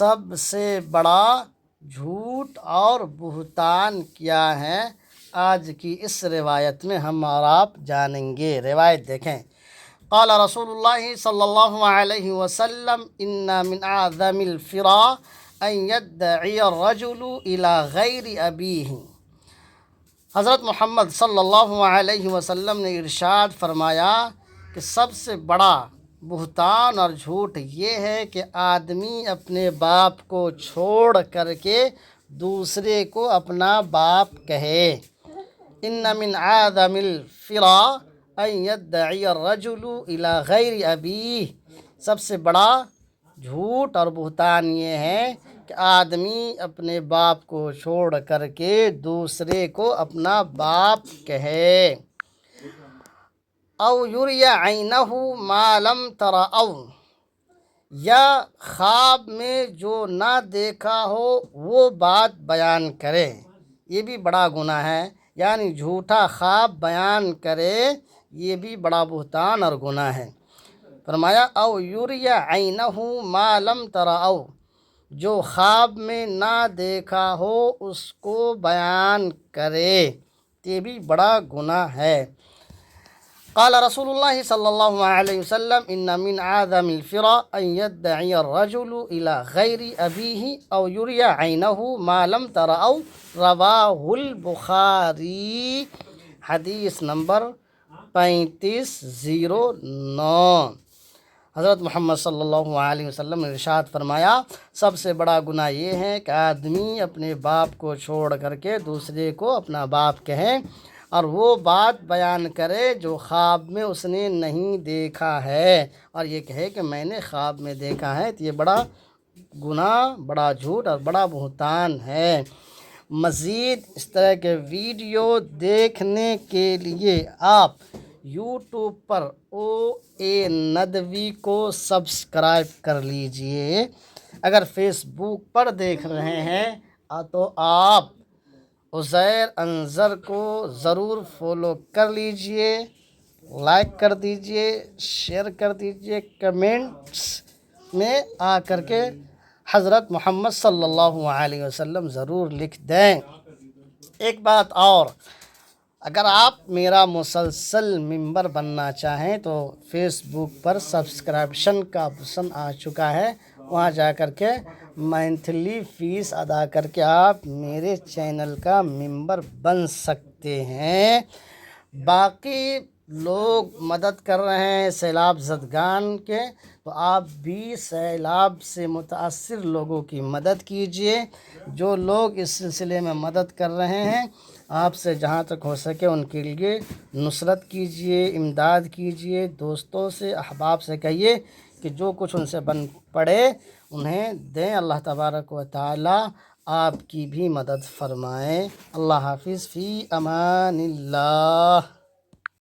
سب سے بڑا جھوٹ اور بہتان کیا ہے، آج کی اس روایت میں ہم اور آپ جانیں گے۔ روایت دیکھیں۔ قال رسول اللہ صلی اللہ علیہ وسلم ان من اعظم الفرا ان يدعي الرجل الى غیر ابیہ۔ حضرت محمد صلی اللہ علیہ وسلم نے ارشاد فرمایا کہ سب سے بڑا بہتان اور جھوٹ یہ ہے کہ آدمی اپنے باپ کو چھوڑ کر کے دوسرے کو اپنا باپ کہے۔ ان من اعظم الفرا ان يدعي الرجل الى غیر ابیہ، سب سے بڑا جھوٹ اور بہتان یہ ہے کہ آدمی اپنے باپ کو چھوڑ کر کے دوسرے کو اپنا باپ کہے۔ او یری عینہ ما لم ترأو، یا خواب میں جو نہ دیکھا ہو وہ بات بیان کرے، یہ بھی بڑا گناہ ہے، یعنی جھوٹا خواب بیان کرے یہ بھی بڑا بہتان اور گناہ ہے۔ فرمایا او یری عینہ ما لم ترأو، جو خواب میں نہ دیکھا ہو اس کو بیان کرے، یہ بھی بڑا گناہ ہے۔ قال رسول اللہ صلی اللہ علیہ وسلم ان من اعظم الفرا ان يدعي الرجل الى غیر ابیہ او یری عینہ ما لم ترأو، رواہ البخاری، حدیث نمبر 3509۔ حضرت محمد صلی اللہ علیہ وسلم نے ارشاد فرمایا سب سے بڑا گناہ یہ ہے کہ آدمی اپنے باپ کو چھوڑ کر کے دوسرے کو اپنا باپ کہے اور وہ بات بیان کرے جو خواب میں اس نے نہیں دیکھا ہے، اور یہ کہے کہ میں نے خواب میں دیکھا ہے، تو یہ بڑا گناہ، بڑا جھوٹ اور بڑا بہتان ہے۔ مزید اس طرح کے ویڈیو دیکھنے کے لیے آپ یوٹیوب پر او اے ندوی کو سبسکرائب کر لیجئے۔ اگر فیس بک پر دیکھ رہے ہیں تو آپ عزیر انظر کو ضرور فالو کر لیجئے، لائک کر دیجئے، شیئر کر دیجئے، کمنٹس میں آ کر کے حضرت محمد صلی اللہ علیہ وسلم ضرور لکھ دیں۔ ایک بات اور، اگر آپ میرا مسلسل ممبر بننا چاہیں تو فیس بک پر سبسکرپشن کا آپشن آ چکا ہے، وہاں جا کر کے منتھلی فیس ادا کر کے آپ میرے چینل کا ممبر بن سکتے ہیں۔ باقی لوگ مدد کر رہے ہیں سیلاب زدگان کے، تو آپ بھی سیلاب سے متاثر لوگوں کی مدد کیجئے۔ جو لوگ اس سلسلے میں مدد کر رہے ہیں آپ سے جہاں تک ہو سکے ان کے لیے نصرت کیجئے، امداد کیجئے، دوستوں سے، احباب سے کہیے کہ جو کچھ ان سے بن پڑے انہیں دیں۔ اللہ تبارک و تعالی آپ کی بھی مدد فرمائے۔ اللہ حافظ، فی امان اللہ۔